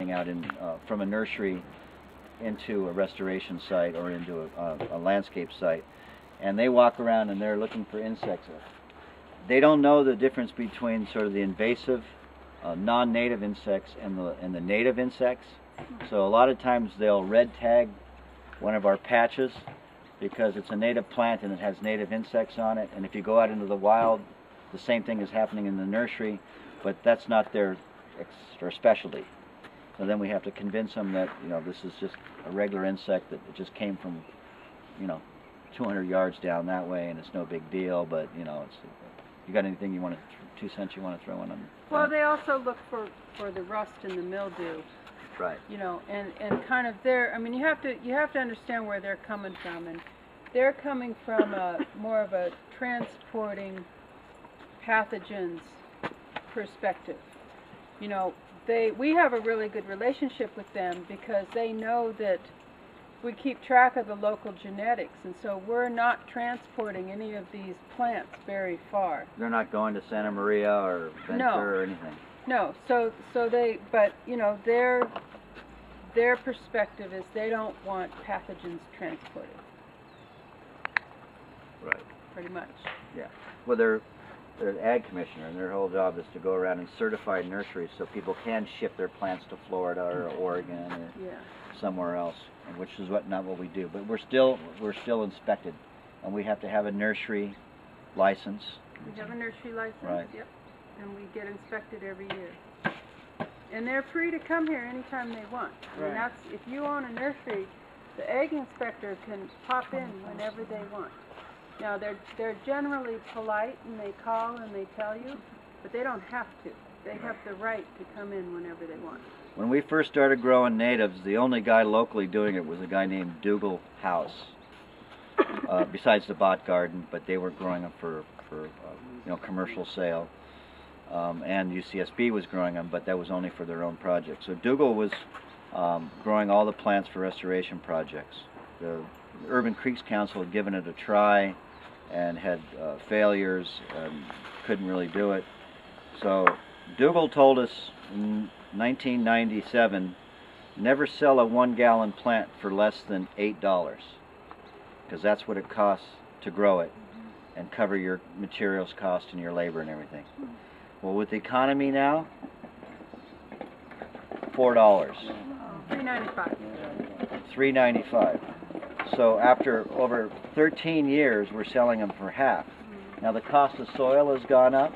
out in from a nursery into a restoration site or into a landscape site, and they walk around and they're looking for insects. They don't know the difference between sort of the invasive non-native insects and the native insects. So a lot of times they'll red tag one of our patches because it's a native plant and it has native insects on it, and if you go out into the wild, the same thing is happening in the nursery, but that's not their specialty. So then we have to convince them that, you know, this is just a regular insect that it just came from, you know, 200 yards down that way, and it's no big deal. But you know, it's, you got anything you want to, 2 cents you want to throw in them? Well, they also look for the rust and the mildew. Right. You know, and kind of I mean, you have to understand where they're coming from, and they're coming from more of a transporting pathogens perspective. You know, we have a really good relationship with them because they know that we keep track of the local genetics, and so we're not transporting any of these plants very far. They're not going to Santa Maria or Ventura or anything. No, so they, but you know, their perspective is they don't want pathogens transported. Right. Pretty much. Yeah. Well, they're an ag commissioner, and their whole job is to go around and certify nurseries so people can ship their plants to Florida or Oregon or somewhere else, and which is not what we do. But we're still inspected, and we have to have a nursery license. We have a nursery license. Right. Yep. And we get inspected every year. And they're free to come here anytime they want. I mean, that's, if you own a nursery, the egg inspector can pop in whenever they want. Now, they're generally polite, and they call and they tell you, but they don't have to. They have the right to come in whenever they want. When we first started growing natives, the only guy locally doing it was a guy named Dougal House, besides the Bot Garden, but they were growing them for you know, commercial sale. And UCSB was growing them, but that was only for their own project. So Dougal was growing all the plants for restoration projects. The Urban Creeks Council had given it a try and had failures and couldn't really do it. So Dougal told us in 1997, never sell a 1-gallon plant for less than $8, because that's what it costs to grow it and cover your materials cost and your labor and everything. Well, with the economy now, $4. $3.95. $3.95. So after over 13 years, we're selling them for half. Now the cost of soil has gone up,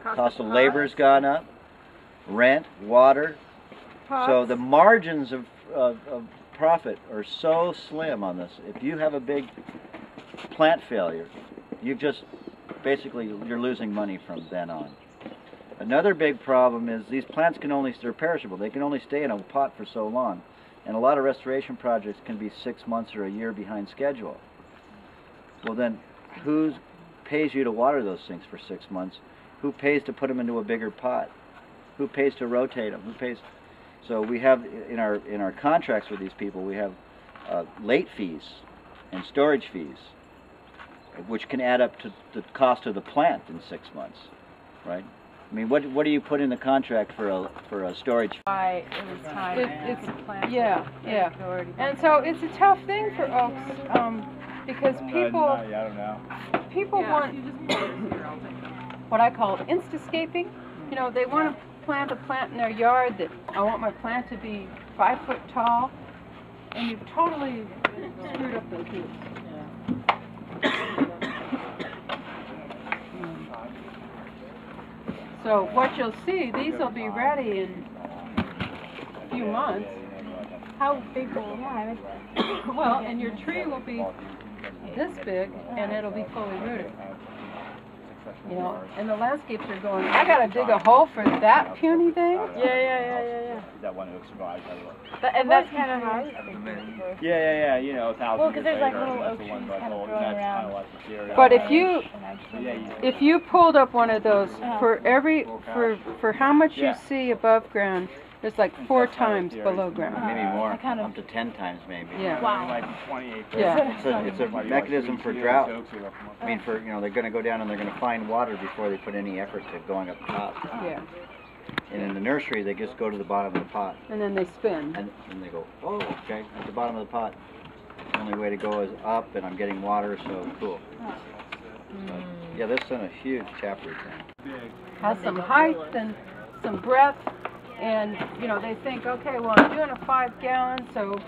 cost of labor has gone up, rent, water. So the margins of profit are so slim on this. If you have a big plant failure, you've just basically, you're losing money from then on. Another big problem is these plants they're perishable. They can only stay in a pot for so long. And a lot of restoration projects can be 6 months or a year behind schedule. Well then, who pays you to water those things for 6 months? Who pays to put them into a bigger pot? Who pays to rotate them? Who pays? So we have, in our contracts with these people, we have late fees and storage fees, which can add up to the cost of the plant in 6 months, right? I mean, what do you put in the contract for a storage? It was time. Yeah. And so it's a tough thing for oaks because people want what I call instascaping. You know, they want to plant a plant in their yard that I want my plant to be 5 foot tall, and you've totally screwed up those roots. So what you'll see, these will be ready in a few months. How big will well, and your tree will be this big, and it'll be fully rooted. You know, and the landscapes are going, I gotta dig a hole for that puny thing? Yeah. That one who survived. And that's kind of hard. Yeah. You know, thousands well, because there's like later, little oak the trees one kind of old, growing and that's kind of around. like the area. But if you pulled up one of those, for how much you see above ground, there's like 4 times below ground. Maybe more, up to 10 times maybe. Yeah. Wow. Like 28. Yeah. It's a mechanism for drought. I mean, you know, they're going to go down and they're going to find water before they put any effort to going up top. Yeah. And in the nursery, they just go to the bottom of the pot. And then they spin. And they go, oh, okay, at the bottom of the pot. The only way to go is up, and I'm getting water, so cool. So, yeah, this is a huge chapter thing. Has some height and some breadth, and you know they think, okay, well I'm doing a 5 gallon, so